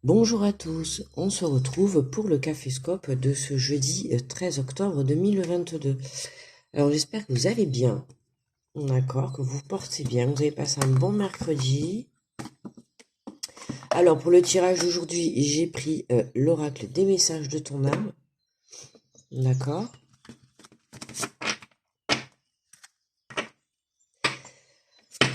Bonjour à tous, on se retrouve pour le Caféscope de ce jeudi 13 octobre 2022. Alors j'espère que vous allez bien, d'accord, que vous vous portez bien, que vous avez passé un bon mercredi. Alors pour le tirage d'aujourd'hui, j'ai pris l'oracle des messages de ton âme, d'accord.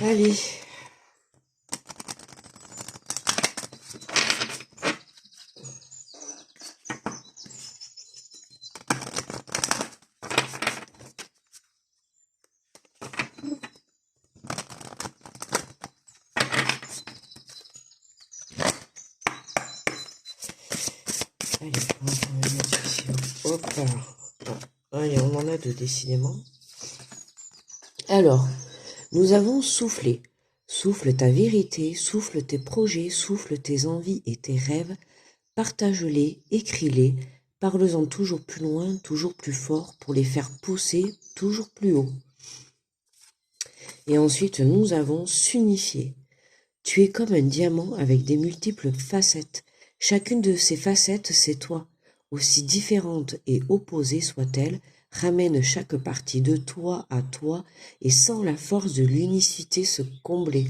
Allez. Allez, on va mettre ici. Hop là. Allez, on en a deux décidément. Alors, nous avons soufflé. Souffle ta vérité, souffle tes projets, souffle tes envies et tes rêves. Partage-les, écris-les, parle-en toujours plus loin, toujours plus fort pour les faire pousser toujours plus haut. Et ensuite, nous avons s'unifier. Tu es comme un diamant avec des multiples facettes. Chacune de ces facettes, c'est toi. Aussi différente et opposée soit-elle, ramène chaque partie de toi à toi et sans la force de l'unicité se combler.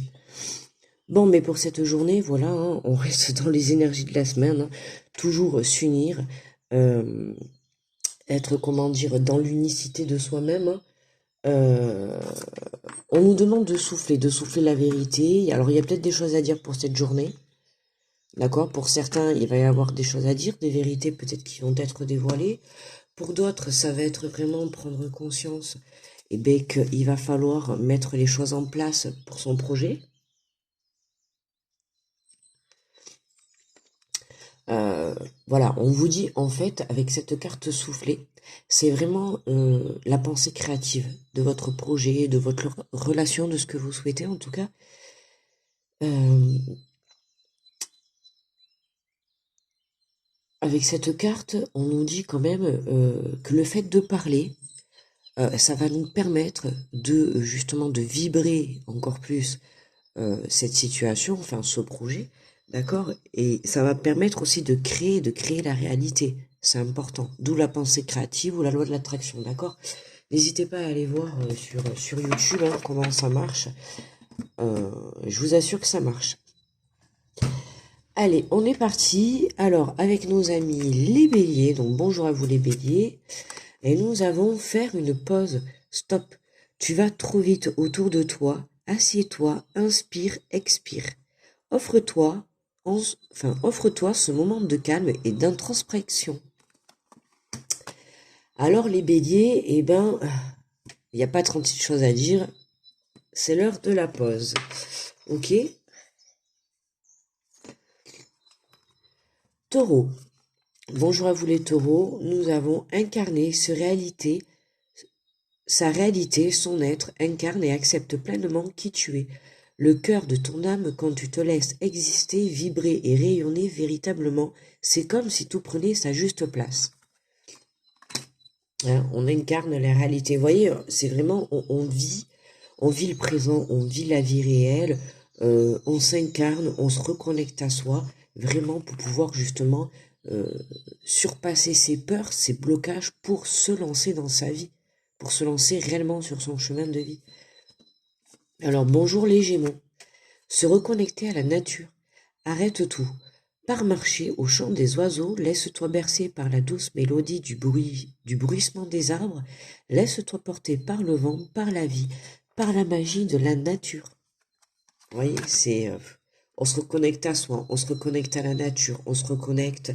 Bon, mais pour cette journée, voilà, hein, on reste dans les énergies de la semaine, hein, toujours s'unir, être, comment dire, dans l'unicité de soi-même. Hein. On nous demande de souffler la vérité. Alors, il y a peut-être des choses à dire pour cette journée. D'accord? Pour certains, il va y avoir des choses à dire, des vérités peut-être qui vont être dévoilées. Pour d'autres, ça va être vraiment prendre conscience et bien, qu'il va falloir mettre les choses en place pour son projet. Voilà, on vous dit en fait avec cette carte soufflée, c'est vraiment la pensée créative de votre projet, de votre relation, de ce que vous souhaitez en tout cas. Avec cette carte, on nous dit quand même que le fait de parler, ça va nous permettre de justement de vibrer encore plus cette situation, enfin ce projet, d'accord? Et ça va permettre aussi de créer la réalité. C'est important. D'où la pensée créative ou la loi de l'attraction, d'accord? N'hésitez pas à aller voir sur YouTube hein, comment ça marche. Je vous assure que ça marche. Allez, on est parti. Alors, avec nos amis les béliers, donc bonjour à vous les béliers, et nous allons faire une pause. Stop. Tu vas trop vite autour de toi. Assieds-toi, inspire, expire. Offre-toi, offre-toi ce moment de calme et d'introspection. Alors les béliers, eh ben, il n'y a pas 36 choses à dire. C'est l'heure de la pause. Ok? Taureau. Bonjour à vous les taureaux. Nous avons incarné sa réalité, son être, incarne et accepte pleinement qui tu es. Le cœur de ton âme, quand tu te laisses exister, vibrer et rayonner véritablement, c'est comme si tout prenait sa juste place. Hein, on incarne la réalité. Vous voyez, c'est vraiment, on vit le présent, on vit la vie réelle, on s'incarne, on se reconnecte à soi, vraiment pour pouvoir justement surpasser ses peurs, ses blocages pour se lancer dans sa vie, pour se lancer réellement sur son chemin de vie. Alors bonjour les Gémeaux, se reconnecter à la nature, arrête tout. Pars marcher au chant des oiseaux, laisse-toi bercer par la douce mélodie du bruissement des arbres, laisse-toi porter par le vent, par la vie, par la magie de la nature. Vous voyez, c'est, on se reconnecte à soi, on se reconnecte à la nature, on se reconnecte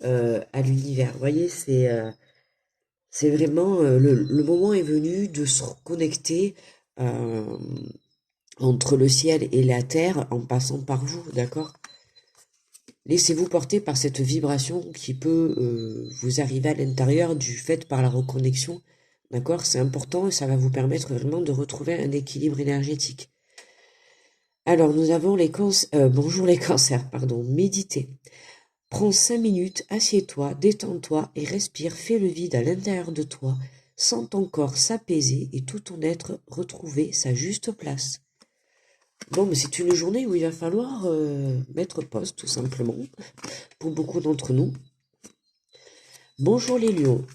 à l'univers. Vous voyez, c'est vraiment, le moment est venu de se reconnecter entre le ciel et la terre en passant par vous, d'accord? Laissez-vous porter par cette vibration qui peut vous arriver à l'intérieur du fait par la reconnexion. D'accord? C'est important et ça va vous permettre vraiment de retrouver un équilibre énergétique. Alors, nous avons bonjour les cancers, pardon, méditez. Prends 5 minutes, assieds-toi, détends-toi et respire, fais le vide à l'intérieur de toi. Sens ton corps s'apaiser et tout ton être retrouver sa juste place. Bon, mais c'est une journée où il va falloir mettre pause, tout simplement, pour beaucoup d'entre nous. Bonjour les lions.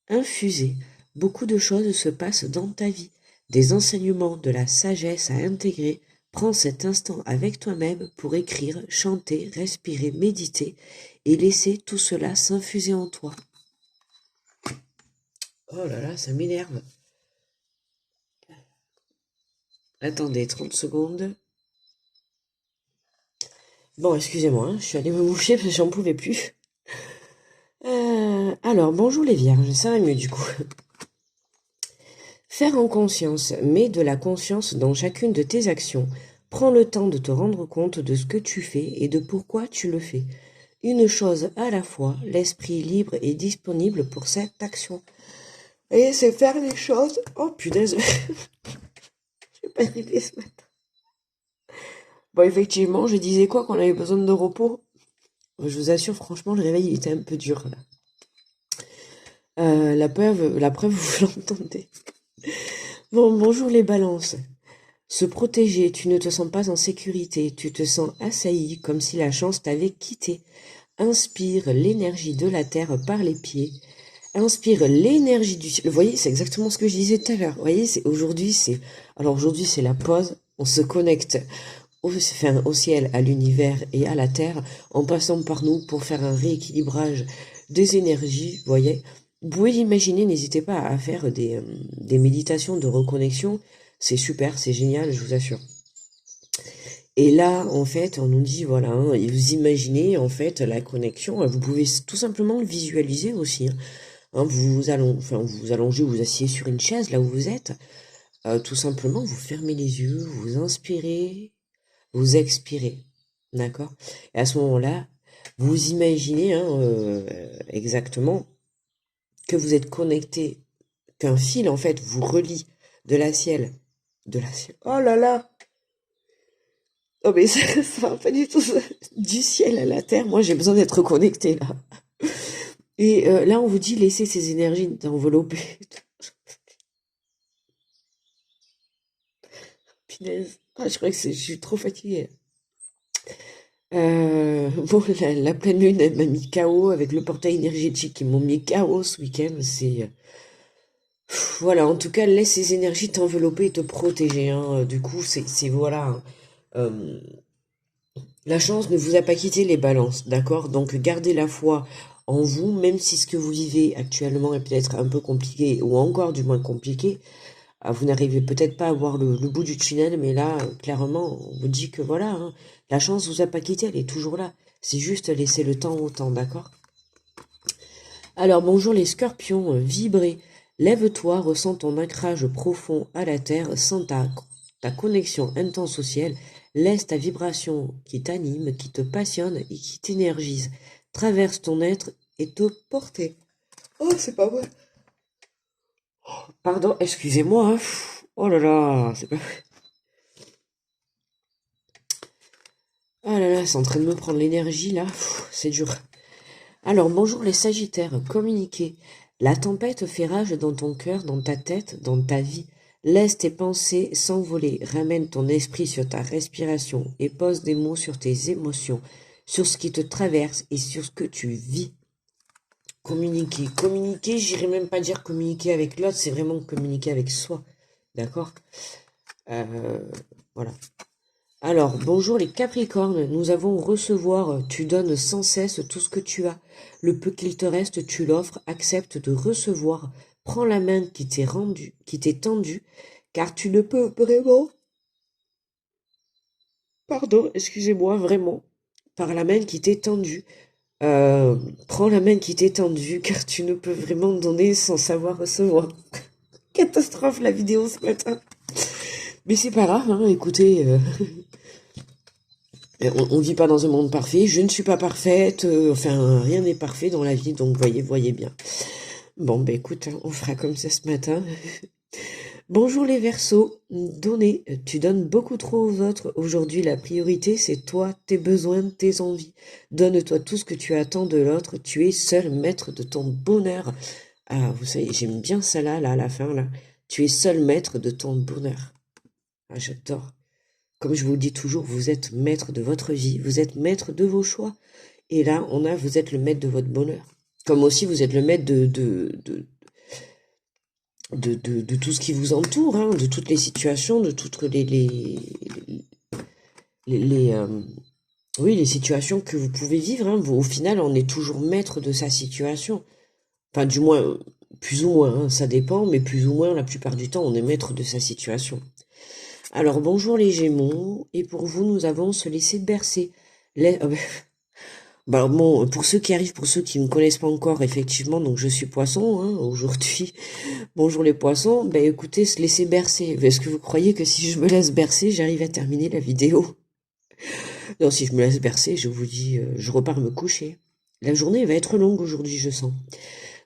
Infusé. Beaucoup de choses se passent dans ta vie. Des enseignements, de la sagesse à intégrer. Prends cet instant avec toi-même pour écrire, chanter, respirer, méditer et laisser tout cela s'infuser en toi. Oh là là, ça m'énerve. Attendez, 30 secondes. Bon, excusez-moi, je suis allée me moucher parce que j'en pouvais plus. Alors, bonjour les vierges, ça va mieux du coup. Faire en conscience, mets de la conscience dans chacune de tes actions. Prends le temps de te rendre compte de ce que tu fais et de pourquoi tu le fais. Une chose à la fois, l'esprit libre et disponible pour cette action. Et c'est faire les choses. Oh punaise, je vais pas arriver ce matin. Bon, effectivement, je disais quoi qu'on avait besoin de repos. Je vous assure, franchement, le réveil il était un peu dur là. La preuve, vous l'entendez. Bon, bonjour les balances. Se protéger, tu ne te sens pas en sécurité, tu te sens assailli comme si la chance t'avait quitté. Inspire l'énergie de la terre par les pieds. Inspire l'énergie du ciel. Vous voyez, c'est exactement ce que je disais tout à l'heure. Vous voyez, aujourd'hui c'est la pause. On se connecte au ciel, à l'univers et à la terre en passant par nous pour faire un rééquilibrage des énergies. Vous voyez, vous pouvez l'imaginer. N'hésitez pas à faire des méditations de reconnexion. C'est super, c'est génial, je vous assure. Et là, en fait, on nous dit, voilà, hein, et vous imaginez, en fait, la connexion, vous pouvez tout simplement le visualiser aussi. Hein, vous allongez, vous asseyez sur une chaise, là où vous êtes, tout simplement, vous fermez les yeux, vous inspirez, vous expirez, d'accord? Et à ce moment-là, vous imaginez hein, exactement que vous êtes connecté, qu'un fil, en fait, vous relie de la ciel. Oh là là! Oh mais ça va pas du tout du ciel à la terre. Moi, j'ai besoin d'être connecté là. Et là, on vous dit laissez ces énergies t'envelopper. Punaise. Ah, je crois que je suis trop fatiguée. Bon, la pleine lune, elle m'a mis KO avec le portail énergétique. Ils m'ont mis KO ce week-end. Voilà, en tout cas, laisse ces énergies t'envelopper et te protéger. Hein. Du coup, voilà. Hein. Euh, La chance ne vous a pas quitté les balances, d'accord? Donc gardez la foi en vous, même si ce que vous vivez actuellement est peut-être un peu compliqué, ou encore du moins compliqué. Vous n'arrivez peut-être pas à voir le bout du tunnel, mais là, clairement, on vous dit que voilà, hein, la chance vous a pas quitté, elle est toujours là. C'est juste laisser le temps au temps, d'accord? Alors bonjour les scorpions, vibrez, lève-toi, ressens ton ancrage profond à la terre, sens ta connexion intense au ciel, laisse ta vibration qui t'anime, qui te passionne et qui t'énergise, traverse ton être et te porter. Oh, c'est pas vrai. Pardon, excusez-moi. Hein. Oh là là, c'est pas vrai. Ah là là, c'est en train de me prendre l'énergie là. C'est dur. Alors, bonjour les Sagittaires, communiquez. La tempête fait rage dans ton cœur, dans ta tête, dans ta vie. Laisse tes pensées s'envoler, ramène ton esprit sur ta respiration et pose des mots sur tes émotions, sur ce qui te traverse et sur ce que tu vis. Communiquer. Communiquer, j'irai même pas dire communiquer avec l'autre, c'est vraiment communiquer avec soi. D'accord? Euh, voilà. Alors, bonjour les Capricornes, nous avons recevoir, tu donnes sans cesse tout ce que tu as. Le peu qu'il te reste, tu l'offres, accepte de recevoir. Prends la main qui t'est tendue, car tu ne peux vraiment, pardon, excusez-moi, vraiment, par la main qui t'est tendue. Euh, Prends la main qui t'est tendue, car tu ne peux vraiment donner sans savoir recevoir. Catastrophe la vidéo ce matin. Mais c'est pas grave, hein, écoutez, on vit pas dans un monde parfait, je ne suis pas parfaite, enfin rien n'est parfait dans la vie, donc voyez bien. Bon ben écoute, hein, on fera comme ça ce matin. Bonjour les Verseaux, donner, tu donnes beaucoup trop aux autres. Aujourd'hui la priorité c'est toi, tes besoins, tes envies. Donne-toi tout ce que tu attends de l'autre, tu es seul maître de ton bonheur. Ah vous savez, j'aime bien ça là, à la fin là. Tu es seul maître de ton bonheur. Ah j'adore. comme je vous le dis toujours, vous êtes maître de votre vie, vous êtes maître de vos choix. Et là, vous êtes le maître de votre bonheur. Comme aussi, vous êtes le maître de tout ce qui vous entoure, hein, de toutes les situations, de toutes les, oui, les situations que vous pouvez vivre. Hein. Au final, on est toujours maître de sa situation. Enfin, du moins, plus ou moins, hein, ça dépend, mais plus ou moins, la plupart du temps, on est maître de sa situation. Alors, bonjour les Gémeaux, et pour vous, nous avons se laisser bercer. Bah, bon, pour ceux qui arrivent, pour ceux qui ne me connaissent pas encore, effectivement, donc je suis poisson, hein, aujourd'hui. Bonjour les poissons, ben écoutez, se laisser bercer. Est-ce que vous croyez que si je me laisse bercer, j'arrive à terminer la vidéo? Non, si je me laisse bercer, je vous dis, je repars me coucher. La journée va être longue aujourd'hui, je sens.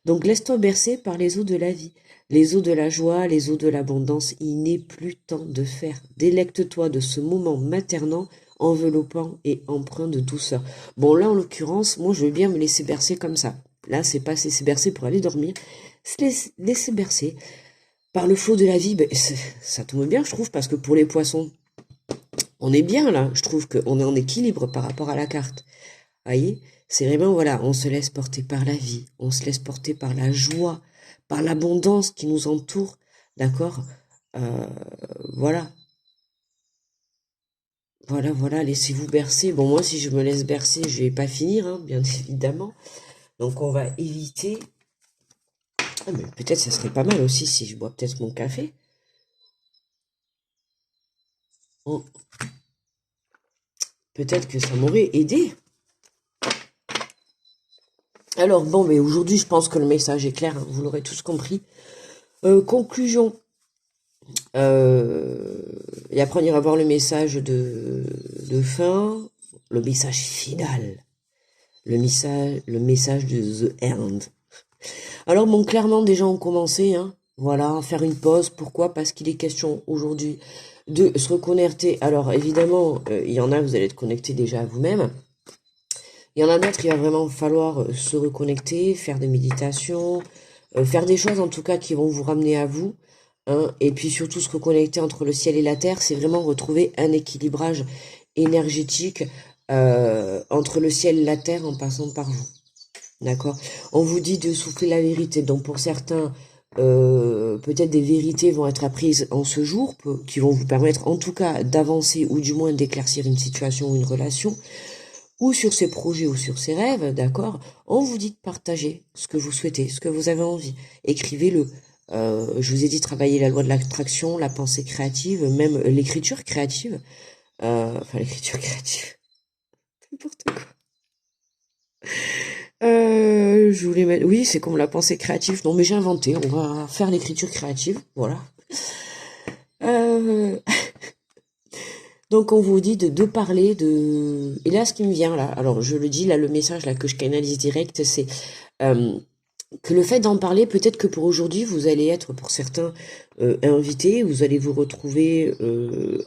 Donc laisse-toi bercer par les eaux de la vie, les eaux de la joie, les eaux de l'abondance. Il n'est plus temps de faire. Délecte-toi de ce moment maternant, enveloppant et empreint de douceur. Bon, là, en l'occurrence, moi, je veux bien me laisser bercer comme ça. Là, c'est pas se laisser bercer pour aller dormir. Se laisser bercer par le flot de la vie. Ben, ça tombe bien, je trouve, parce que pour les poissons, on est bien là. Je trouve qu'on est en équilibre par rapport à la carte. Voyez, c'est vraiment, voilà, on se laisse porter par la vie, on se laisse porter par la joie, par l'abondance qui nous entoure, d'accord. Euh, voilà, voilà, laissez-vous bercer. Bon, moi, si je me laisse bercer, je vais pas finir, hein, bien évidemment. Donc, on va éviter. Ah, mais peut-être ça serait pas mal aussi si je bois peut-être mon café. Oh, peut-être que ça m'aurait aidé. Alors, bon, mais aujourd'hui, je pense que le message est clair, hein, vous l'aurez tous compris. Conclusion. Et après, on ira voir le message de fin, le message final, le message de The End. Alors, bon, clairement, déjà, on commençait, hein, voilà, à faire une pause. Pourquoi? Parce qu'il est question aujourd'hui de se reconnecter. Alors, évidemment, il y en a, vous allez être connectés déjà à vous-même. Il y en a d'autres, il va vraiment falloir se reconnecter, faire des méditations, faire des choses en tout cas qui vont vous ramener à vous. Hein, et puis surtout se reconnecter entre le ciel et la terre, c'est vraiment retrouver un équilibrage énergétique entre le ciel et la terre en passant par vous. D'accord? On vous dit de souffler la vérité. Donc pour certains, peut-être des vérités vont être apprises en ce jour, qui vont vous permettre en tout cas d'avancer ou du moins d'éclaircir une situation ou une relation, ou sur ses projets ou sur ses rêves, d'accord? On vous dit de partager ce que vous souhaitez, ce que vous avez envie. Écrivez-le. Je vous ai dit travailler la loi de l'attraction, la pensée créative, même l'écriture créative. Enfin, l'écriture créative. N'importe quoi. Je voulais mettre... Oui, c'est comme la pensée créative. Non, mais j'ai inventé. On va faire l'écriture créative. Voilà. Donc, on vous dit de parler de... Et là, ce qui me vient, là, alors je le dis, là, le message là que je canalise direct, c'est que le fait d'en parler, peut-être que pour aujourd'hui, vous allez être, pour certains, invités, vous allez vous retrouver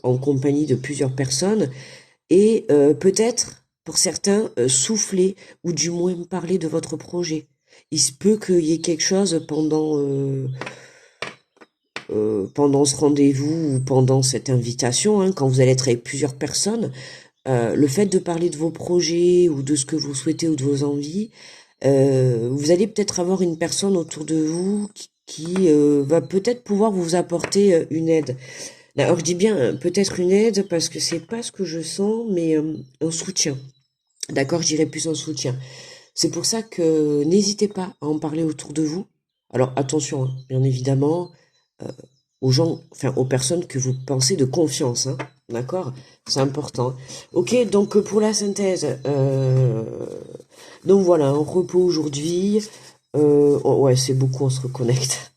en compagnie de plusieurs personnes, et peut-être, pour certains, souffler, ou du moins parler de votre projet. Il se peut qu'il y ait quelque chose pendant ce rendez-vous ou pendant cette invitation, hein, quand vous allez être avec plusieurs personnes, le fait de parler de vos projets ou de ce que vous souhaitez ou de vos envies, vous allez peut-être avoir une personne autour de vous qui va peut-être pouvoir vous apporter une aide. Alors je dis bien peut-être une aide parce que c'est pas ce que je sens, mais un soutien. D'accord, je dirais plus un soutien. C'est pour ça que n'hésitez pas à en parler autour de vous. Alors attention, hein, bien évidemment, aux gens, enfin aux personnes que vous pensez de confiance, hein, d'accord? C'est important. Ok, donc pour la synthèse, donc voilà, on repos aujourd'hui. Ouais, c'est beaucoup, on se reconnecte.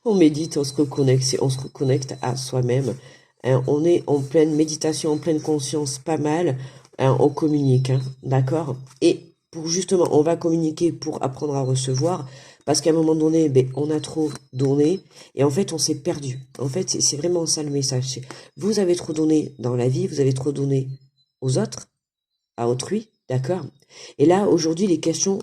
On médite, on se reconnecte, on se reconnecte à soi-même. Hein, on est en pleine méditation, en pleine conscience, pas mal. Hein, on communique, hein, d'accord? Et pour justement, on va communiquer pour apprendre à recevoir, parce qu'à un moment donné, ben, on a trop donné, et en fait, on s'est perdu. En fait, c'est vraiment ça le message. Vous avez trop donné dans la vie, vous avez trop donné aux autres, à autrui, d'accord? Et là, aujourd'hui, les questions,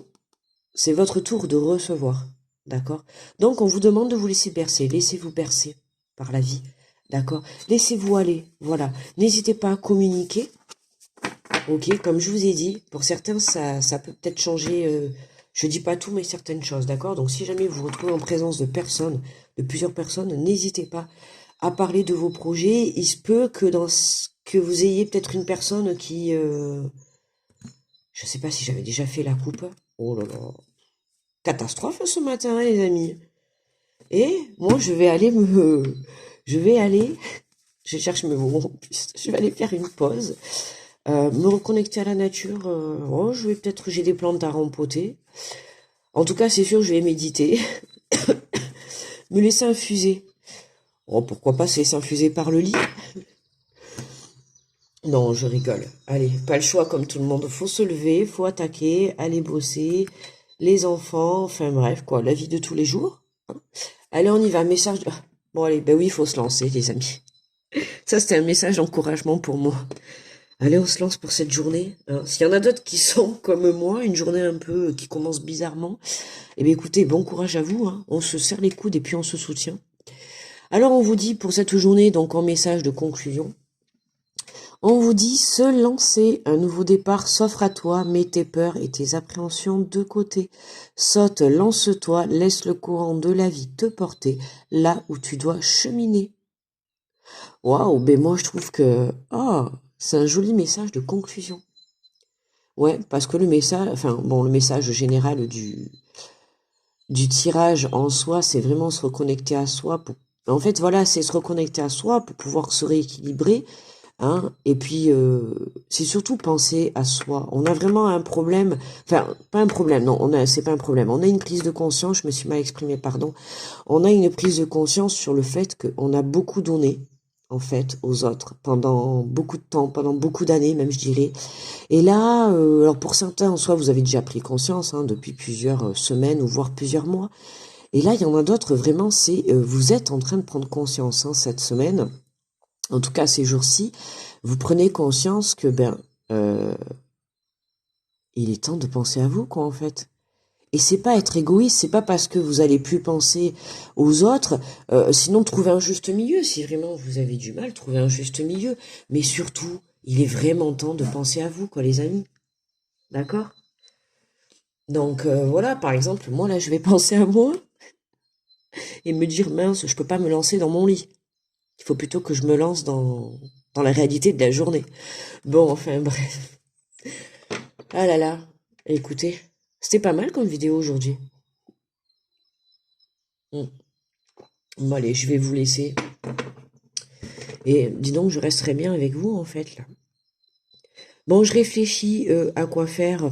c'est votre tour de recevoir. D'accord? Donc, on vous demande de vous laisser bercer. Laissez-vous bercer par la vie. D'accord? Laissez-vous aller, voilà. N'hésitez pas à communiquer, ok? Comme je vous ai dit, pour certains, ça peut peut-être changer, je dis pas tout, mais certaines choses, d'accord? Donc si jamais vous vous retrouvez en présence de personnes, de plusieurs personnes, n'hésitez pas à parler de vos projets. Il se peut que que vous ayez peut-être une personne qui, je sais pas si j'avais déjà fait la coupe. Oh là là, catastrophe ce matin, les amis. Et moi, je vais aller, je cherche mes mots en plus, je vais aller faire une pause, me reconnecter à la nature. Oh, je vais peut-être, j'ai des plantes à rempoter. En tout cas, c'est sûr, je vais méditer, me laisser infuser. Oh, pourquoi pas se laisser infuser par le lit? Non, je rigole. Allez, pas le choix comme tout le monde. Faut se lever, faut attaquer, aller bosser, les enfants, enfin bref, quoi, la vie de tous les jours. Allez, on y va. Message. Bon, allez, ben oui, il faut se lancer, les amis. Ça, c'était un message d'encouragement pour moi. Allez, on se lance pour cette journée, hein. S'il y en a d'autres qui sont comme moi, une journée un peu qui commence bizarrement, eh bien écoutez, bon courage à vous, hein. On se serre les coudes et puis on se soutient. Alors on vous dit pour cette journée, donc en message de conclusion, on vous dit se lancer, un nouveau départ s'offre à toi, mets tes peurs et tes appréhensions de côté. Saute, lance-toi, laisse le courant de la vie te porter là où tu dois cheminer. Waouh, ben moi je trouve que c'est un joli message de conclusion. Ouais, parce que le message, enfin bon, le message général du tirage en soi, c'est vraiment se reconnecter à soi. En fait, voilà, c'est se reconnecter à soi pour pouvoir se rééquilibrer, hein. Et puis, c'est surtout penser à soi. On a vraiment un problème, enfin, pas un problème, non, c'est pas un problème. On a une prise de conscience, je me suis mal exprimée, pardon. On a une prise de conscience sur le fait qu'on a beaucoup donné, en fait, aux autres, pendant beaucoup de temps, pendant beaucoup d'années, même, je dirais. Et là, alors pour certains, en soi, vous avez déjà pris conscience, hein, depuis plusieurs semaines ou voire plusieurs mois. Et là, il y en a d'autres, vraiment, c'est vous êtes en train de prendre conscience, hein, cette semaine, en tout cas ces jours-ci, vous prenez conscience que euh, il est temps de penser à vous, quoi, en fait. Et c'est pas être égoïste, c'est pas parce que vous allez plus penser aux autres, sinon trouver un juste milieu. Si vraiment vous avez du mal, trouver un juste milieu. Mais surtout, il est vraiment temps de penser à vous, quoi, les amis. D'accord? Donc voilà, par exemple, moi là, je vais penser à moi et me dire, mince, je peux pas me lancer dans mon lit. Il faut plutôt que je me lance dans la réalité de la journée. Bon, enfin bref. Ah là là, écoutez, c'était pas mal comme vidéo aujourd'hui. Hmm. Bon allez, je vais vous laisser. Et dis donc, je resterai bien avec vous en fait là. Bon, je réfléchis à quoi faire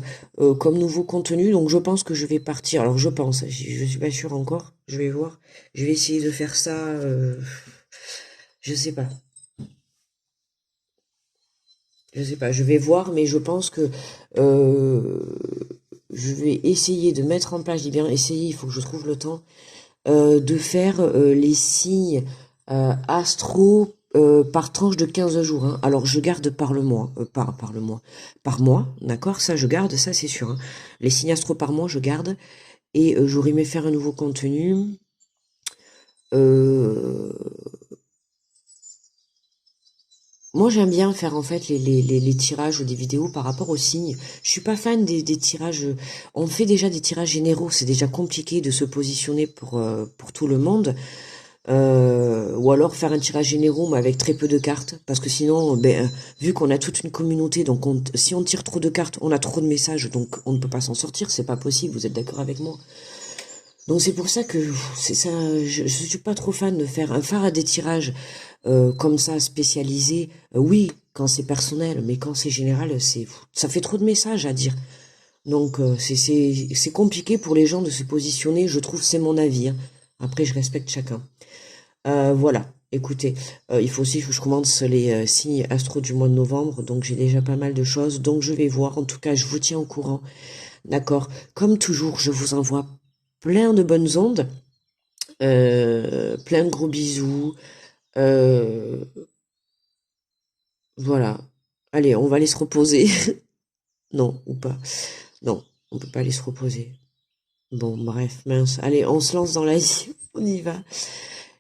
comme nouveau contenu, donc je pense que je vais partir. Alors je pense, je suis pas sûre encore. Je vais voir. Je vais essayer de faire ça. Je sais pas. Je sais pas. Je vais voir, mais je pense que euh, je vais essayer de mettre en place. Je dis bien essayer. Il faut que je trouve le temps de faire les signes astro par tranche de 15 jours, hein. Alors je garde par le mois, par le mois, par mois, d'accord? Ça je garde, ça c'est sûr, hein. Les signes astro par mois, je garde. Et j'aurais aimé faire un nouveau contenu. Euh, Moi j'aime bien faire en fait les tirages ou des vidéos par rapport aux signes. Je suis pas fan des tirages. On fait déjà des tirages généraux, c'est déjà compliqué de se positionner pour tout le monde. Ou alors faire un tirage généraux mais avec très peu de cartes, parce que sinon, vu qu'on a toute une communauté, donc si on tire trop de cartes, on a trop de messages, donc on ne peut pas s'en sortir, c'est pas possible, vous êtes d'accord avec moi? Donc c'est pour ça que c'est ça, je suis pas trop fan de faire un phare à des tirages comme ça spécialisés. Oui, quand c'est personnel, mais quand c'est général, ça fait trop de messages à dire. Donc c'est compliqué pour les gens de se positionner, je trouve, c'est mon avis, hein. Après, je respecte chacun. Voilà, écoutez, il faut aussi que je commence les signes astro du mois de novembre, donc j'ai déjà pas mal de choses, donc je vais voir, en tout cas je vous tiens au courant, d'accord? Comme toujours, je vous envoie plein de bonnes ondes, plein de gros bisous, euh, voilà. Allez, on va aller se reposer. Non, ou pas. Non, on peut pas aller se reposer. Bon, bref, mince. Allez, on se lance dans la vie, on y va.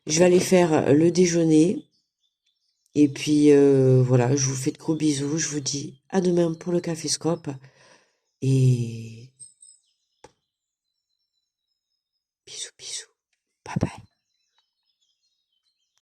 Je vais aller faire le déjeuner. Et puis voilà, je vous fais de gros bisous. Je vous dis à demain pour le Caféscope. Et bisous, bisous. Bye bye.